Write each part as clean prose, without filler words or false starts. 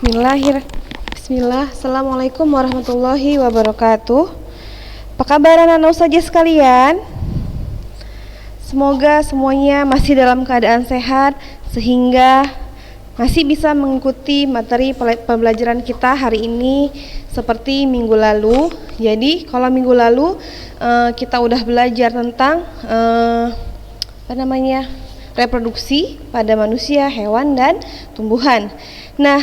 Bismillah. Assalamualaikum warahmatullahi wabarakatuh. Apa kabar anak-anak saja sekalian? Semoga semuanya masih dalam keadaan sehat sehingga masih bisa mengikuti materi pembelajaran kita hari ini seperti minggu lalu. Jadi kalau minggu lalu kita udah belajar tentang reproduksi pada manusia, hewan, dan tumbuhan. Nah,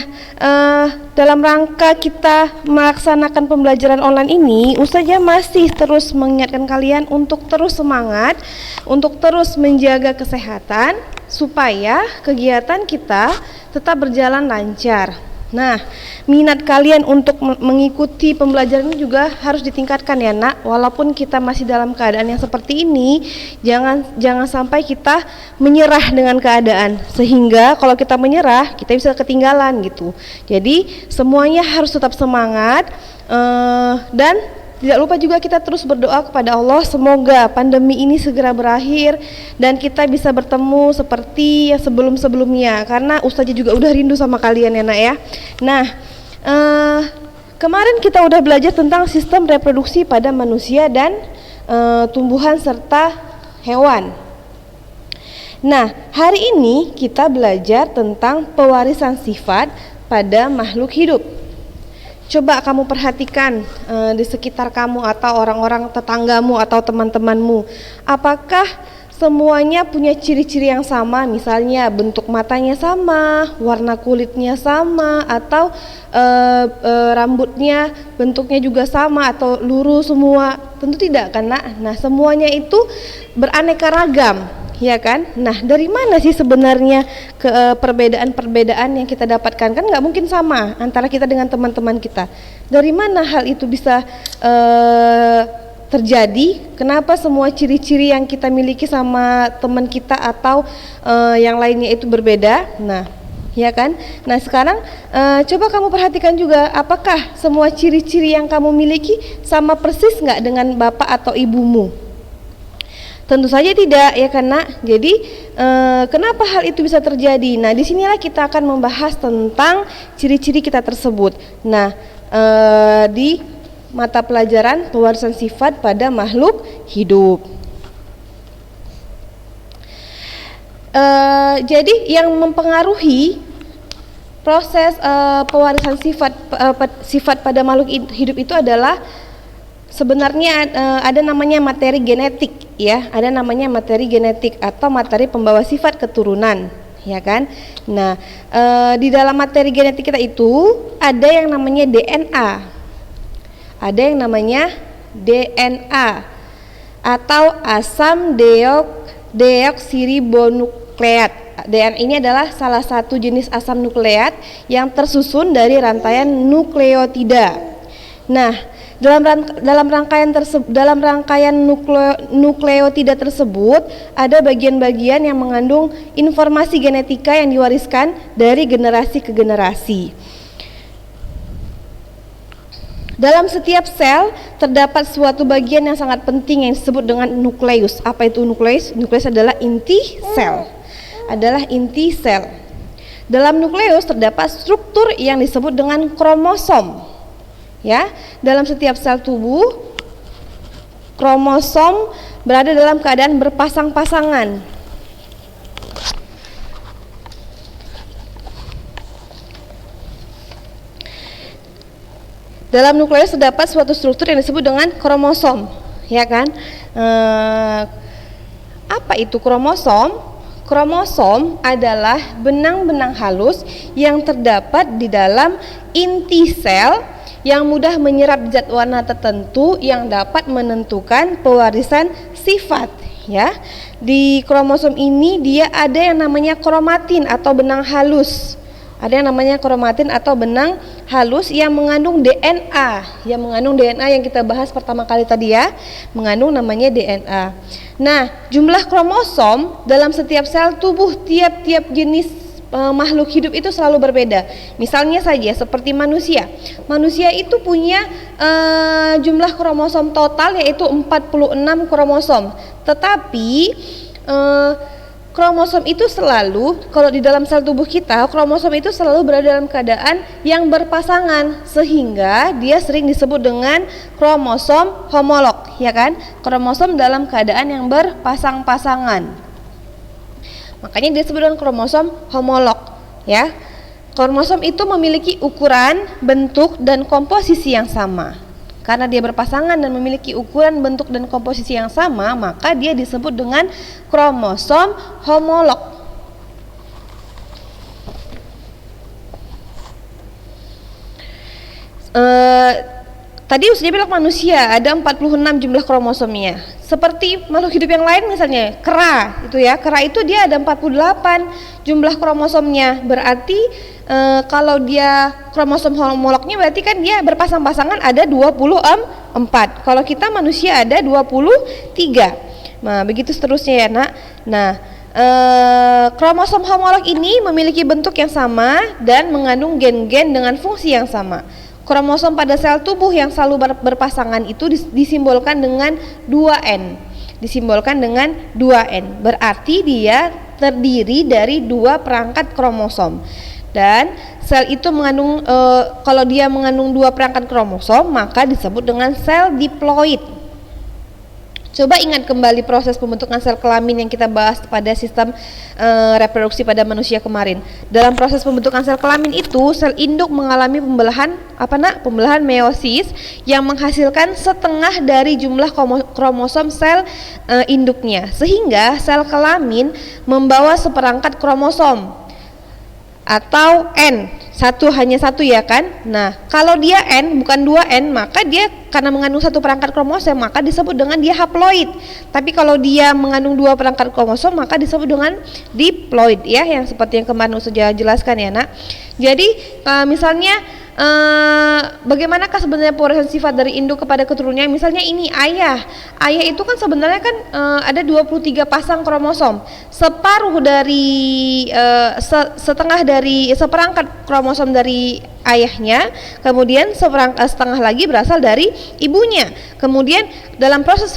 dalam rangka kita melaksanakan pembelajaran online ini, Ustazah masih terus mengingatkan kalian untuk terus semangat, untuk terus menjaga kesehatan, supaya kegiatan kita tetap berjalan lancar. Nah, minat kalian untuk mengikuti pembelajaran ini juga harus ditingkatkan ya nak. Walaupun kita masih dalam keadaan yang seperti ini, jangan sampai kita menyerah dengan keadaan, sehingga kalau kita menyerah kita bisa ketinggalan gitu. Jadi semuanya harus tetap semangat, dan tidak lupa juga kita terus berdoa kepada Allah semoga pandemi ini segera berakhir dan kita bisa bertemu seperti yang sebelum-sebelumnya, karena Ustazah juga udah rindu sama kalian ya nak ya. Nah, kemarin kita udah belajar tentang sistem reproduksi pada manusia dan tumbuhan serta hewan. Nah, hari ini kita belajar tentang pewarisan sifat pada makhluk hidup. Coba kamu perhatikan di sekitar kamu atau orang-orang tetanggamu atau teman-temanmu. Apakah semuanya punya ciri-ciri yang sama? Misalnya bentuk matanya sama, warna kulitnya sama, atau rambutnya bentuknya juga sama atau lurus semua? Tentu tidak kan nak? Nah, semuanya itu beraneka ragam, ya kan? Nah, dari mana sih sebenarnya perbedaan-perbedaan yang kita dapatkan? Kan nggak mungkin sama antara kita dengan teman-teman kita. Dari mana hal itu bisa terjadi? Kenapa semua ciri-ciri yang kita miliki sama teman kita atau yang lainnya itu berbeda? Nah, ya kan? Nah, sekarang coba kamu perhatikan juga, apakah semua ciri-ciri yang kamu miliki sama persis nggak dengan bapak atau ibumu? Tentu saja tidak ya kan nak. Jadi kenapa hal itu bisa terjadi? Nah, disinilah kita akan membahas tentang ciri-ciri kita tersebut. Nah, di mata pelajaran pewarisan sifat pada makhluk hidup. Jadi yang mempengaruhi proses pewarisan sifat pada makhluk hidup itu adalah sebenarnya ada namanya materi genetik ya, ada namanya materi genetik atau materi pembawa sifat keturunan, ya kan? Nah, di dalam materi genetik kita itu ada yang namanya DNA, ada yang namanya DNA atau asam deoksiribonukleat. DNA ini adalah salah satu jenis asam nukleat yang tersusun dari rantaian nukleotida. Nah, dalam rangkaian nukleotida tersebut ada bagian-bagian yang mengandung informasi genetika yang diwariskan dari generasi ke generasi. Dalam setiap sel terdapat suatu bagian yang sangat penting yang disebut dengan nukleus. Apa itu nukleus? Nukleus adalah inti sel. Dalam nukleus terdapat struktur yang disebut dengan kromosom. Ya, dalam setiap sel tubuh kromosom berada dalam keadaan berpasang-pasangan. Dalam nukleus terdapat suatu struktur yang disebut dengan kromosom, ya kan? Apa itu kromosom? Kromosom adalah benang-benang halus yang terdapat di dalam inti sel yang mudah menyerap zat warna tertentu yang dapat menentukan pewarisan sifat ya. Di kromosom ini dia ada yang namanya kromatin atau benang halus. Ada yang namanya kromatin atau benang halus yang mengandung DNA, yang kita bahas pertama kali tadi ya, mengandung namanya DNA. Nah, jumlah kromosom dalam setiap sel tubuh tiap-tiap jenis makhluk hidup itu selalu berbeda. Misalnya saja seperti manusia. Manusia itu punya jumlah kromosom total yaitu 46 kromosom. Tetapi Kromosom itu selalu, kalau di dalam sel tubuh kita, kromosom itu selalu berada dalam keadaan yang berpasangan, sehingga dia sering disebut dengan kromosom homolog, ya kan? Kromosom dalam keadaan yang berpasang-pasangan. Makanya dia disebut dengan kromosom homolog, ya. Kromosom itu memiliki ukuran, bentuk, dan komposisi yang sama. Karena dia berpasangan dan memiliki ukuran, bentuk, dan komposisi yang sama, maka dia disebut dengan kromosom homolog. Tadi usia bilang manusia ada 46 jumlah kromosomnya. Seperti makhluk hidup yang lain misalnya, kera itu ya. Kera itu dia ada 48 jumlah kromosomnya. Berarti kalau dia kromosom homolognya berarti kan dia berpasang-pasangan ada 24. Kalau kita manusia ada 23. Nah, begitu seterusnya ya, Nak. Nah, kromosom homolog ini memiliki bentuk yang sama dan mengandung gen-gen dengan fungsi yang sama. Kromosom pada sel tubuh yang selalu berpasangan itu disimbolkan dengan 2N. Disimbolkan dengan 2N. Berarti dia terdiri dari 2 perangkat kromosom. Dan sel itu mengandung kalau dia mengandung 2 perangkat kromosom, maka disebut dengan sel diploid. Coba ingat kembali proses pembentukan sel kelamin yang kita bahas pada sistem reproduksi pada manusia kemarin. Dalam proses pembentukan sel kelamin itu, sel induk mengalami pembelahan pembelahan meiosis yang menghasilkan setengah dari jumlah kromosom sel induknya, sehingga sel kelamin membawa seperangkat kromosom atau N, hanya satu ya kan. Nah, kalau dia N bukan 2N, maka dia karena mengandung satu perangkat kromosom maka disebut dengan dia haploid. Tapi kalau dia mengandung 2 perangkat kromosom maka disebut dengan diploid ya, yang seperti yang kemarin sudah jelaskan ya, Nak. Jadi misalnya bagaimanakah sebenarnya pewarisan sifat dari induk kepada keturunannya? Misalnya ini ayah itu kan sebenarnya kan ada 23 pasang kromosom. Separuh dari setengah dari seperangkat kromosom dari ayahnya, kemudian setengah lagi berasal dari ibunya. Kemudian dalam proses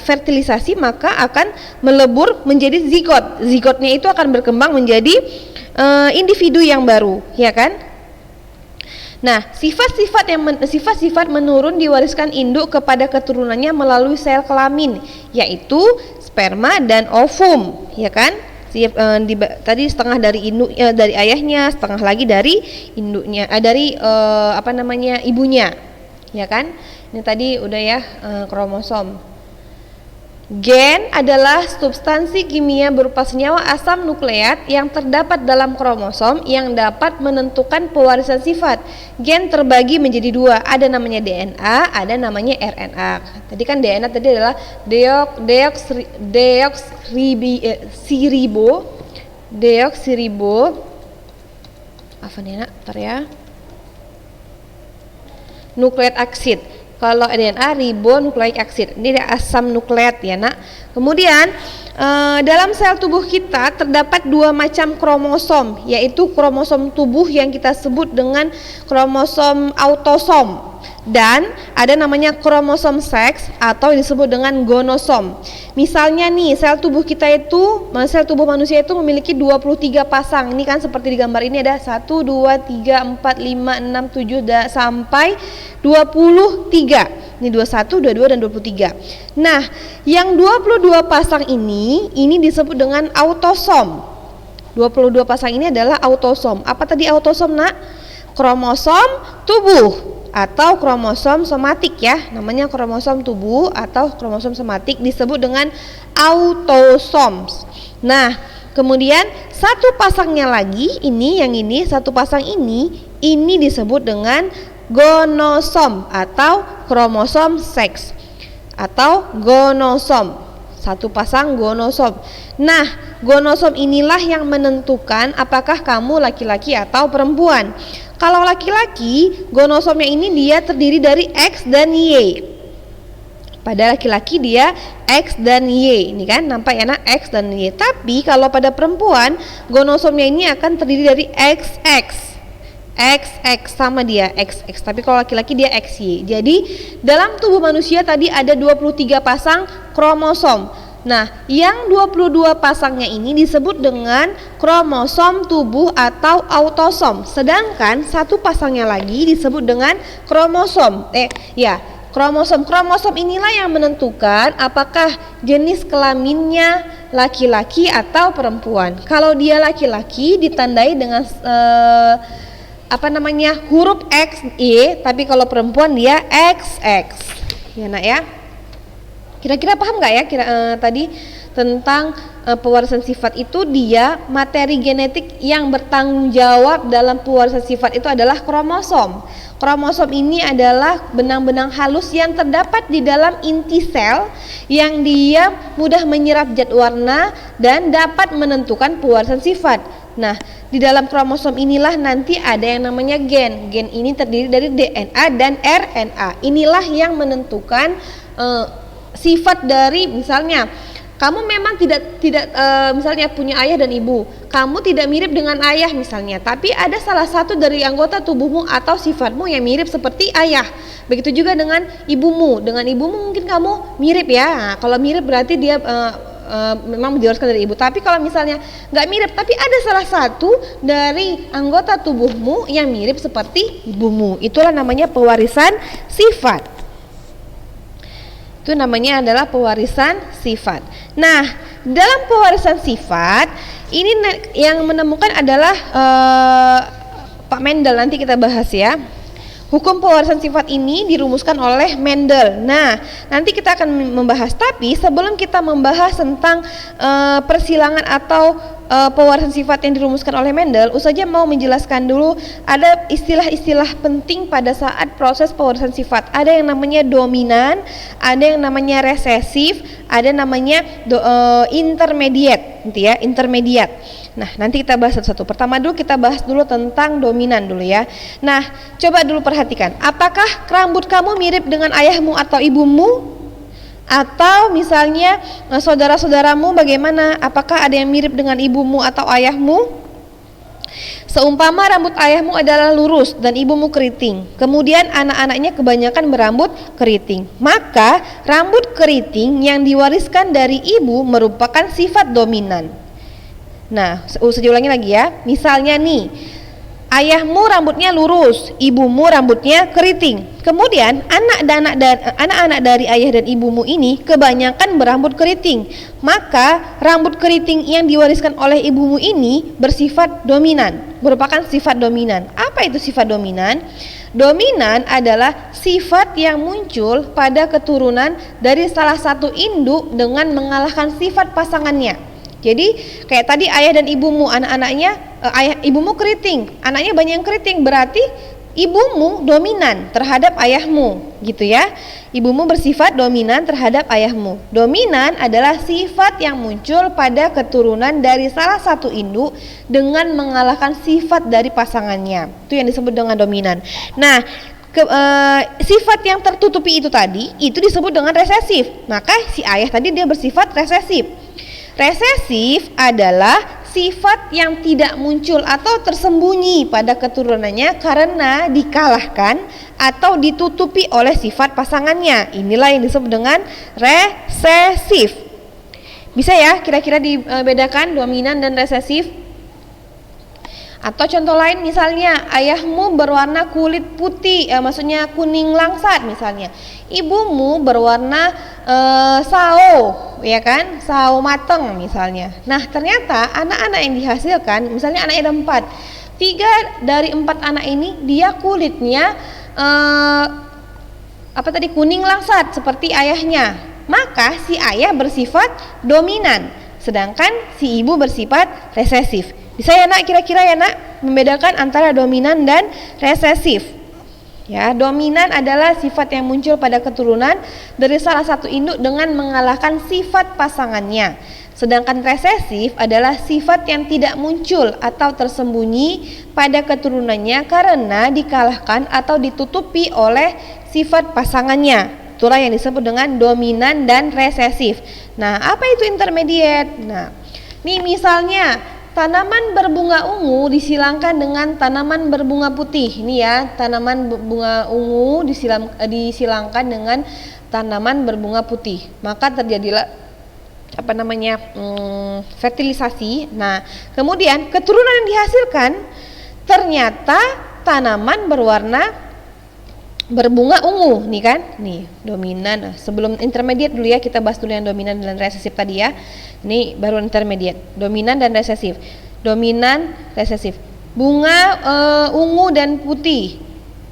fertilisasi maka akan melebur menjadi zigot. Zigotnya itu akan berkembang menjadi individu yang baru, ya kan? Nah, sifat-sifat menurun diwariskan induk kepada keturunannya melalui sel kelamin, yaitu sperma dan ovum, ya kan? Tadi setengah dari induk dari ayahnya, setengah lagi dari induknya, dari ibunya, ya kan? Ini tadi udah ya kromosom. Gen adalah substansi kimia berupa senyawa asam nukleat yang terdapat dalam kromosom yang dapat menentukan pewarisan sifat. Gen terbagi menjadi 2, ada namanya DNA, ada namanya RNA. Tadi kan DNA tadi adalah deoksiribo apa nih, Nak? Bentar ya. Nukleat aksid. Kalau DNA ribonukleik aksid, ini ada asam nukleat ya, Nak. Kemudian dalam sel tubuh kita terdapat 2 macam kromosom, yaitu kromosom tubuh yang kita sebut dengan kromosom autosom, dan ada namanya kromosom seks atau disebut dengan gonosom. Misalnya nih, sel tubuh manusia itu memiliki 23 pasang. Ini kan seperti di gambar ini ada 1, 2, 3, 4, 5, 6, 7 sampai 23. Ini 21, 22 dan 23. Nah, yang 22 pasang ini disebut dengan autosom. 22 pasang ini adalah autosom. Apa tadi autosom, Nak? Kromosom tubuh atau kromosom somatik ya, namanya kromosom tubuh atau kromosom somatik disebut dengan autosoms. Nah, kemudian satu pasangnya lagi satu pasang ini disebut dengan gonosom atau kromosom seks atau gonosom. Satu pasang gonosom. Nah, gonosom inilah yang menentukan apakah kamu laki-laki atau perempuan. Kalau laki-laki, gonosomnya ini dia terdiri dari X dan Y. Pada laki-laki dia X dan Y. Ini kan nampak ya, Nak, X dan Y. Tapi kalau pada perempuan, gonosomnya ini akan terdiri dari XX. XX sama dia XX. Tapi kalau laki-laki dia XY. Jadi dalam tubuh manusia tadi ada 23 pasang kromosom. Nah, yang 22 pasangnya ini disebut dengan kromosom tubuh atau autosom. Sedangkan satu pasangnya lagi disebut dengan kromosom. Kromosom. Kromosom inilah yang menentukan apakah jenis kelaminnya laki-laki atau perempuan. Kalau dia laki-laki ditandai dengan huruf XY, tapi kalau perempuan dia XX. Ya nak ya. Kira-kira paham nggak ya tadi tentang pewarisan sifat itu? Dia materi genetik yang bertanggung jawab dalam pewarisan sifat itu adalah kromosom. Kromosom ini adalah benang-benang halus yang terdapat di dalam inti sel yang dia mudah menyerap zat warna dan dapat menentukan pewarisan sifat. Nah, di dalam kromosom inilah nanti ada yang namanya gen. Gen ini terdiri dari DNA dan RNA. Inilah yang menentukan sifat dari, misalnya kamu memang tidak misalnya punya ayah dan ibu, kamu tidak mirip dengan ayah misalnya, tapi ada salah satu dari anggota tubuhmu atau sifatmu yang mirip seperti ayah. Begitu juga dengan ibumu. Dengan ibumu mungkin kamu mirip ya. Nah, kalau mirip berarti dia memang diwariskan dari ibu. Tapi kalau misalnya nggak mirip, tapi ada salah satu dari anggota tubuhmu yang mirip seperti ibumu, itulah namanya pewarisan sifat. Itu namanya adalah pewarisan sifat. Nah, dalam pewarisan sifat ini yang menemukan adalah Pak Mendel. Nanti kita bahas ya. Hukum pewarisan sifat ini dirumuskan oleh Mendel. Nah, nanti kita akan membahas. Tapi sebelum kita membahas tentang persilangan atau pewarisan sifat yang dirumuskan oleh Mendel, saja mau menjelaskan dulu ada istilah-istilah penting pada saat proses pewarisan sifat. Ada yang namanya dominan, ada yang namanya resesif, ada namanya intermediate, gitu ya, intermediate. Nah, nanti kita bahas satu-satu. Pertama dulu kita bahas dulu tentang dominan dulu ya. Nah, coba dulu perhatikan, apakah rambut kamu mirip dengan ayahmu atau ibumu? Atau misalnya saudara-saudaramu bagaimana? Apakah ada yang mirip dengan ibumu atau ayahmu? Seumpama rambut ayahmu adalah lurus dan ibumu keriting, kemudian anak-anaknya kebanyakan berambut keriting, maka rambut keriting yang diwariskan dari ibu merupakan sifat dominan. Nah, saya ulangi lagi ya. Misalnya nih, ayahmu rambutnya lurus, ibumu rambutnya keriting. Kemudian anak-anak dari ayah dan ibumu ini kebanyakan berambut keriting. Maka rambut keriting yang diwariskan oleh ibumu ini bersifat dominan, merupakan sifat dominan. Apa itu sifat dominan? Dominan adalah sifat yang muncul pada keturunan dari salah satu induk dengan mengalahkan sifat pasangannya. Jadi kayak tadi ayah dan ibumu, anak-anaknya ibumu keriting, anaknya banyak yang keriting, berarti ibumu dominan terhadap ayahmu, gitu ya. Ibumu bersifat dominan terhadap ayahmu. Dominan adalah sifat yang muncul pada keturunan dari salah satu induk dengan mengalahkan sifat dari pasangannya. Itu yang disebut dengan dominan. Nah, sifat yang tertutupi itu tadi, itu disebut dengan resesif. Maka si ayah tadi dia bersifat resesif. Resesif adalah sifat yang tidak muncul atau tersembunyi pada keturunannya karena dikalahkan atau ditutupi oleh sifat pasangannya. Inilah yang disebut dengan resesif. Bisa ya kira-kira dibedakan dominan dan resesif? Atau contoh lain misalnya ayahmu berwarna kulit putih, maksudnya kuning langsat misalnya. Ibumu berwarna sao, ya kan? Sao mateng misalnya. Nah, ternyata anak-anak yang dihasilkan, misalnya anaknya ada 4. 3 dari 4 anak ini dia kulitnya kuning langsat seperti ayahnya. Maka si ayah bersifat dominan, sedangkan si ibu bersifat resesif. Bisa ya nak, kira-kira ya nak, membedakan antara dominan dan resesif. Ya, dominan adalah sifat yang muncul pada keturunan dari salah satu induk dengan mengalahkan sifat pasangannya. Sedangkan resesif adalah sifat yang tidak muncul atau tersembunyi pada keturunannya karena dikalahkan atau ditutupi oleh sifat pasangannya. Itulah yang disebut dengan dominan dan resesif. Nah, apa itu intermediate? Nah, nih misalnya tanaman berbunga ungu disilangkan dengan tanaman berbunga putih. Ini ya, tanaman berbunga ungu disilangkan dengan tanaman berbunga putih. Maka terjadilah fertilisasi. Nah, kemudian keturunan yang dihasilkan ternyata tanaman berbunga ungu nih kan, nih dominan. Sebelum intermediate dulu ya, kita bahas dulu yang dominan dan resesif tadi ya. Ini baru intermediate, dominan dan resesif. Dominan, resesif, bunga ungu dan putih.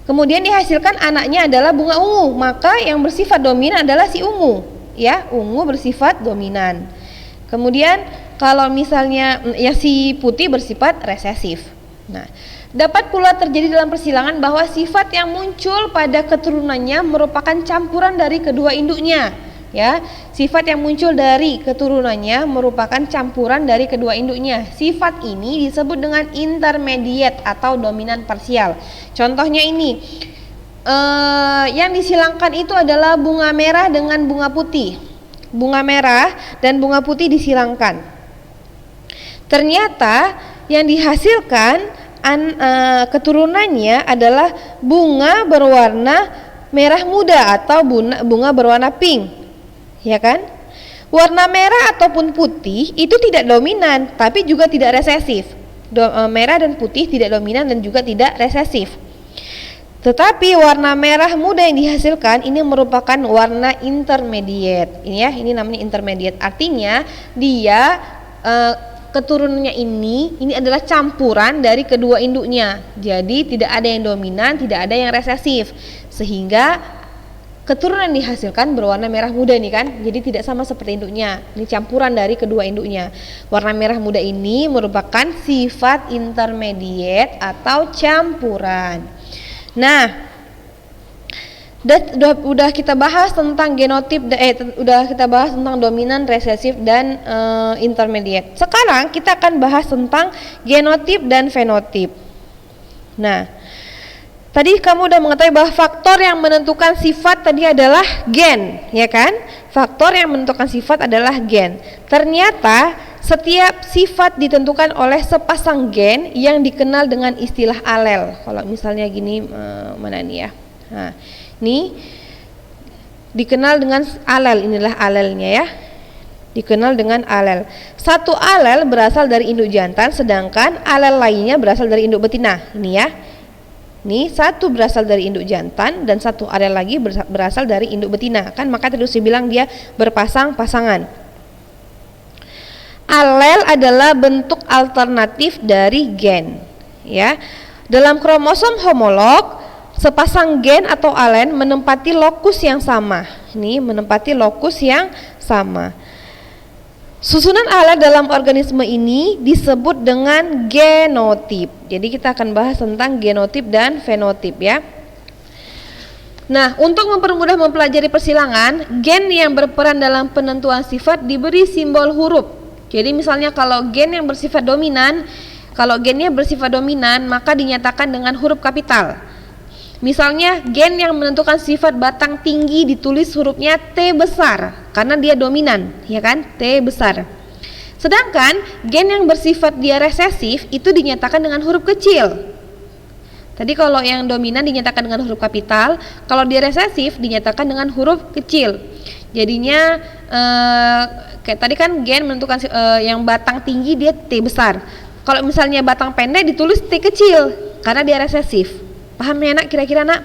Kemudian dihasilkan anaknya adalah bunga ungu, maka yang bersifat dominan adalah si ungu, ya, ungu bersifat dominan. Kemudian kalau misalnya ya si putih bersifat resesif. Nah, dapat pula terjadi dalam persilangan bahwa sifat yang muncul pada keturunannya merupakan campuran dari kedua induknya. Ya, sifat yang muncul dari keturunannya merupakan campuran dari kedua induknya. Sifat ini disebut dengan intermediate atau dominan parsial. Contohnya ini, yang disilangkan itu adalah bunga merah dengan bunga putih. Bunga merah dan bunga putih disilangkan. Ternyata yang dihasilkan keturunannya adalah bunga berwarna merah muda atau bunga berwarna pink. Ya kan? Warna merah ataupun putih itu tidak dominan, tapi juga tidak resesif. Merah dan putih tidak dominan dan juga tidak resesif. Tetapi warna merah muda yang dihasilkan ini merupakan warna intermediate. Ini ya, ini namanya intermediate. Artinya dia keturunannya ini adalah campuran dari kedua induknya. Jadi tidak ada yang dominan, tidak ada yang resesif. Sehingga keturunan dihasilkan berwarna merah muda nih kan, jadi tidak sama seperti induknya. Ini campuran dari kedua induknya. Warna merah muda ini merupakan sifat intermediate atau campuran. Nah, udah kita bahas tentang genotip, udah kita bahas tentang dominan, resesif dan intermediate. Sekarang kita akan bahas tentang genotip dan fenotip. Nah, tadi kamu udah mengetahui bahwa faktor yang menentukan sifat tadi adalah gen, ya kan? Faktor yang menentukan sifat adalah gen. Ternyata setiap sifat ditentukan oleh sepasang gen yang dikenal dengan istilah alel. Kalau misalnya gini, mana nih ya? Nah, ini dikenal dengan alel, inilah alelnya ya. Dikenal dengan alel. Satu alel berasal dari induk jantan, sedangkan alel lainnya berasal dari induk betina. Ini ya. Nih, satu berasal dari induk jantan dan satu alel lagi berasal dari induk betina. Kan maka terus dibilang dia berpasang-pasangan. Alel adalah bentuk alternatif dari gen, ya. Dalam kromosom homolog, sepasang gen atau alen menempati lokus yang sama. Ini menempati lokus yang sama. Susunan alel dalam organisme ini disebut dengan genotip. Jadi kita akan bahas tentang genotip dan fenotip ya. Nah, untuk mempermudah mempelajari persilangan, gen yang berperan dalam penentuan sifat diberi simbol huruf. Jadi misalnya kalau gen yang bersifat dominan, kalau gennya bersifat dominan maka dinyatakan dengan huruf kapital. Misalnya gen yang menentukan sifat batang tinggi ditulis hurufnya T besar karena dia dominan, ya kan? T besar. Sedangkan gen yang bersifat dia resesif itu dinyatakan dengan huruf kecil. Tadi kalau yang dominan dinyatakan dengan huruf kapital, kalau dia resesif dinyatakan dengan huruf kecil. Jadinya kayak tadi kan gen menentukan yang batang tinggi dia T besar. Kalau misalnya batang pendek ditulis T kecil karena dia resesif. Paham ya nak, kira-kira nak?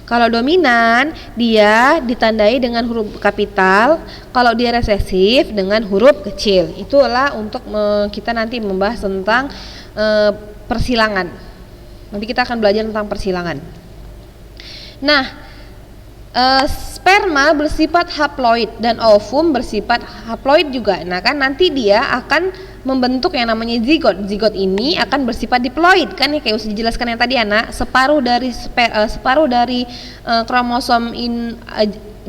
Kalau dominan dia ditandai dengan huruf kapital, kalau dia resesif dengan huruf kecil. Itulah untuk kita nanti membahas tentang persilangan. Nanti kita akan belajar tentang persilangan. Nah, sperma bersifat haploid dan ovum bersifat haploid juga. Nah kan nanti dia akan membentuk yang namanya zigot. Zigot ini akan bersifat diploid kan ya, kayak sudah dijelaskan yang tadi anak. Separuh dari kromosom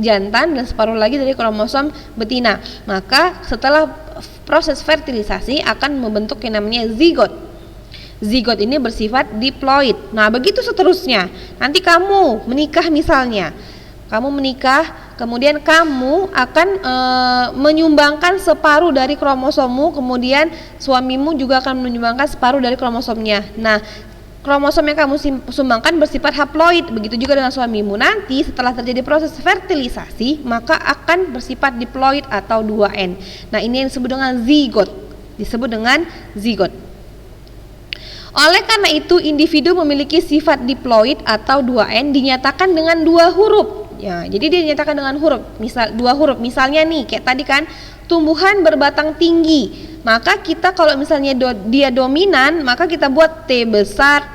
jantan dan separuh lagi dari kromosom betina. Maka setelah proses fertilisasi akan membentuk yang namanya zigot. Zigot ini bersifat diploid. Nah begitu seterusnya. Nanti kamu menikah misalnya, kamu menikah, kemudian kamu akan menyumbangkan separuh dari kromosommu, kemudian suamimu juga akan menyumbangkan separuh dari kromosomnya. Nah, kromosom yang kamu sumbangkan bersifat haploid. Begitu juga dengan suamimu. Nanti setelah terjadi proses fertilisasi, maka akan bersifat diploid atau 2N. Nah, ini yang disebut dengan zigot. Oleh karena itu, individu memiliki sifat diploid atau 2N dinyatakan dengan 2 huruf. Ya, jadi dia dinyatakan dengan huruf. Misal 2 huruf. Misalnya nih, kayak tadi kan, tumbuhan berbatang tinggi. Maka kita kalau misalnya dia dominan, maka kita buat T besar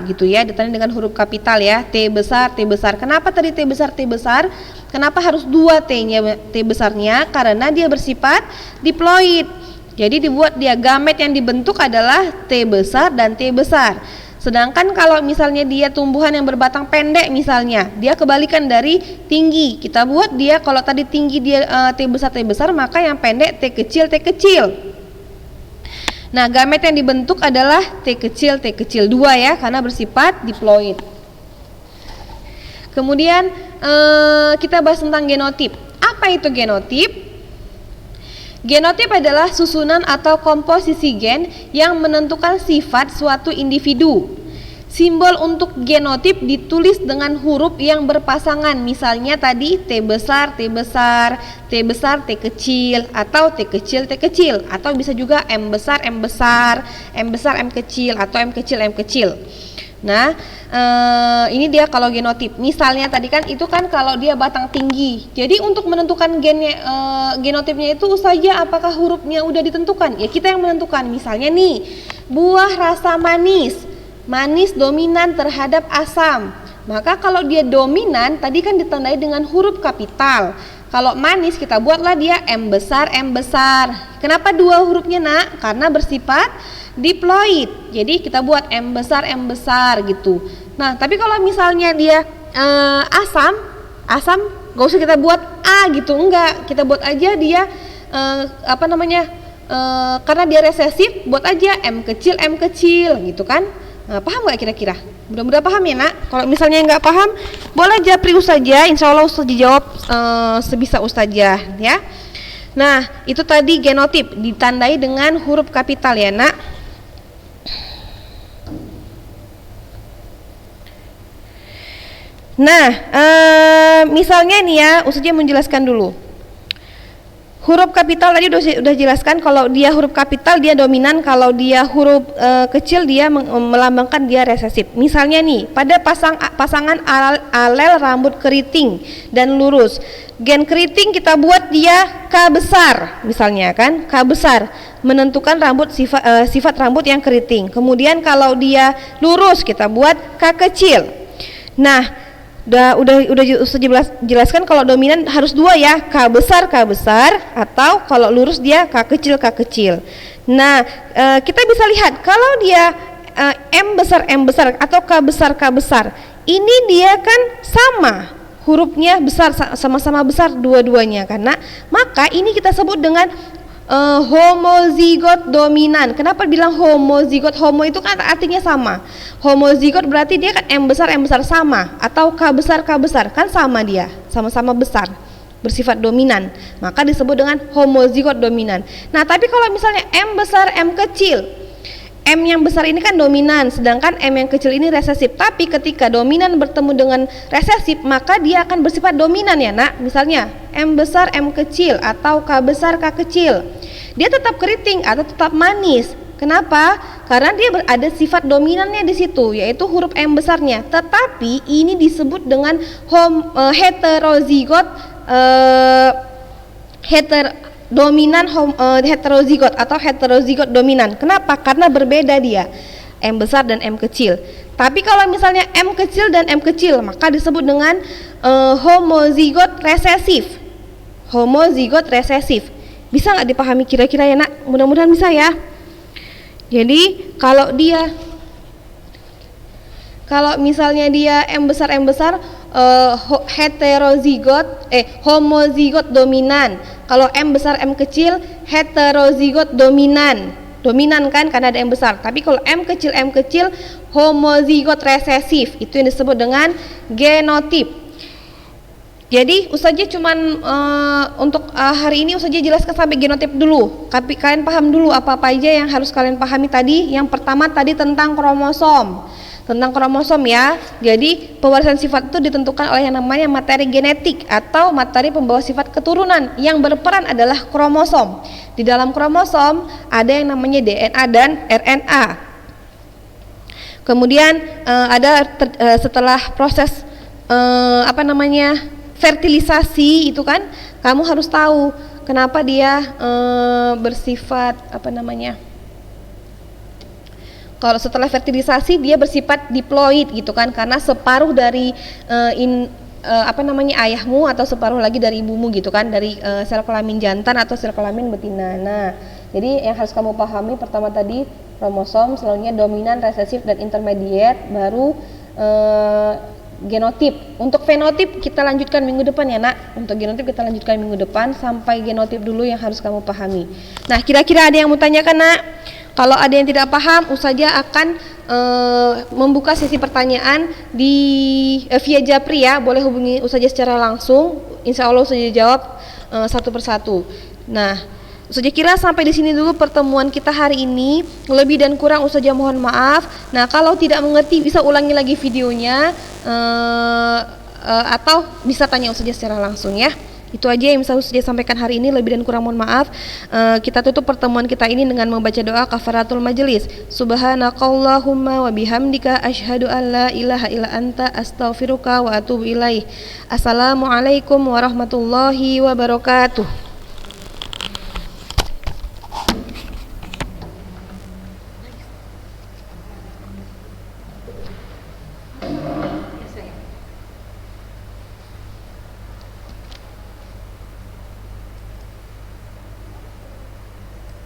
gitu ya, ditandai dengan huruf kapital ya, T besar. Kenapa tadi T besar? Kenapa harus 2 T-nya, T besarnya? Karena dia bersifat diploid. Jadi dibuat dia gamet yang dibentuk adalah T besar dan T besar. Sedangkan kalau misalnya dia tumbuhan yang berbatang pendek misalnya, dia kebalikan dari tinggi. Kita buat dia kalau tadi tinggi dia T besar, maka yang pendek T kecil. Nah, gamet yang dibentuk adalah T kecil 2 ya, karena bersifat diploid. Kemudian kita bahas tentang genotip. Apa itu genotip? Genotip adalah susunan atau komposisi gen yang menentukan sifat suatu individu. Simbol untuk genotip ditulis dengan huruf yang berpasangan. Misalnya tadi T besar, T kecil, atau T kecil, atau bisa juga M besar, M kecil, atau M kecil. Nah, ini dia kalau genotip. Misalnya tadi kan itu kan kalau dia batang tinggi. Jadi untuk menentukan genotipnya itu saja apakah hurufnya udah ditentukan? Ya kita yang menentukan. Misalnya nih, buah rasa manis dominan terhadap asam. Maka kalau dia dominan tadi kan ditandai dengan huruf kapital. Kalau manis kita buatlah dia M besar. Kenapa 2 hurufnya nak? Karena bersifat diploid. Jadi kita buat M besar gitu. Nah, tapi kalau misalnya dia asam gak usah kita buat A gitu, enggak. Kita buat aja dia karena dia resesif, buat aja M kecil gitu kan. Nah, paham gak kira-kira? Mudah-mudahan paham ya nak. Kalau misalnya nggak paham, boleh japri Ustazah. Insya Allah Ustazah jawab sebisa Ustazah ya. Nah, itu tadi genotip ditandai dengan huruf kapital ya nak. Nah, misalnya nih ya, Ustazah menjelaskan dulu. Huruf kapital tadi udah jelaskan, kalau dia huruf kapital dia dominan, kalau dia huruf kecil dia melambangkan dia resesif. Misalnya nih, pada pasangan alel rambut keriting dan lurus. Gen keriting kita buat dia K besar, misalnya kan, K besar menentukan sifat rambut yang keriting. Kemudian kalau dia lurus kita buat K kecil. Nah, udah jelaskan kalau dominan harus 2 ya, K besar atau kalau lurus dia K kecil. Nah, kita bisa lihat kalau dia M besar atau K besar, ini dia kan sama hurufnya besar, sama-sama besar dua-duanya, karena maka ini kita sebut dengan homozigot dominan. Kenapa bilang homozigot? Homo itu kan artinya sama. Homozigot berarti dia kan M besar sama, atau K besar kan sama, dia sama-sama besar, bersifat dominan, maka disebut dengan homozigot dominan. Nah, tapi kalau misalnya M besar M kecil, M yang besar ini kan dominan, sedangkan M yang kecil ini resesif. Tapi ketika dominan bertemu dengan resesif, maka dia akan bersifat dominan ya nak. Misalnya M besar M kecil atau K besar K kecil, dia tetap keriting atau tetap manis. Kenapa? Karena dia ada sifat dominannya di situ, yaitu huruf M besarnya. Tetapi ini disebut dengan heterozigot heterozigot atau heterozigot dominan. Kenapa? Karena berbeda dia, M besar dan M kecil. Tapi kalau misalnya M kecil dan M kecil, maka disebut dengan homozigot resesif. Homozigot resesif. Bisa nggak dipahami kira-kira ya nak? Mudah-mudahan bisa ya. Jadi kalau misalnya dia M besar homozigot dominan. Kalau M besar M kecil heterozigot dominan kan karena ada M besar. Tapi kalau M kecil homozigot resesif, itu yang disebut dengan genotip. Jadi Ustazah cuman untuk hari ini Ustazah jelaskan sampai genotip dulu. Tapi kalian paham dulu apa-apa aja yang harus kalian pahami tadi. Yang pertama tadi tentang kromosom. Tentang kromosom ya. Jadi pewarisan sifat itu ditentukan oleh yang namanya materi genetik atau materi pembawa sifat keturunan. Yang berperan adalah kromosom. Di dalam kromosom ada yang namanya DNA dan RNA. Kemudian setelah proses fertilisasi itu kan, kamu harus tahu kenapa dia bersifat kalau setelah fertilisasi dia bersifat diploid gitu kan, karena separuh dari ayahmu atau separuh lagi dari ibumu gitu kan, dari sel kelamin jantan atau sel kelamin betina. Nah, jadi yang harus kamu pahami pertama tadi kromosom, selanjutnya dominan, resesif dan intermediate, baru genotip. Untuk fenotip kita lanjutkan minggu depan ya nak. Untuk genotip kita lanjutkan minggu depan. Sampai genotip dulu yang harus kamu pahami. Nah, kira-kira ada yang mau tanyakan nak? Kalau ada yang tidak paham, Ustazah akan membuka sesi pertanyaan di via Japri ya. Boleh hubungi Ustazah secara langsung. Insya Allah Ustazah jawab satu persatu. Nah, Ustazah kira sampai di sini dulu pertemuan kita hari ini. Lebih dan kurang Ustazah mohon maaf. Nah, kalau tidak mengerti bisa ulangi lagi videonya atau bisa tanya Ustazah secara langsung ya. Itu aja yang bisa Ustazah sampaikan hari ini. Lebih dan kurang mohon maaf. Kita tutup pertemuan kita ini dengan membaca doa kafaratul majelis. Subhanakallahumma wa bihamdika asyhadu an la ilaha illa anta astaghfiruka wa atubu ilaih. Assalamualaikum warahmatullahi wabarakatuh.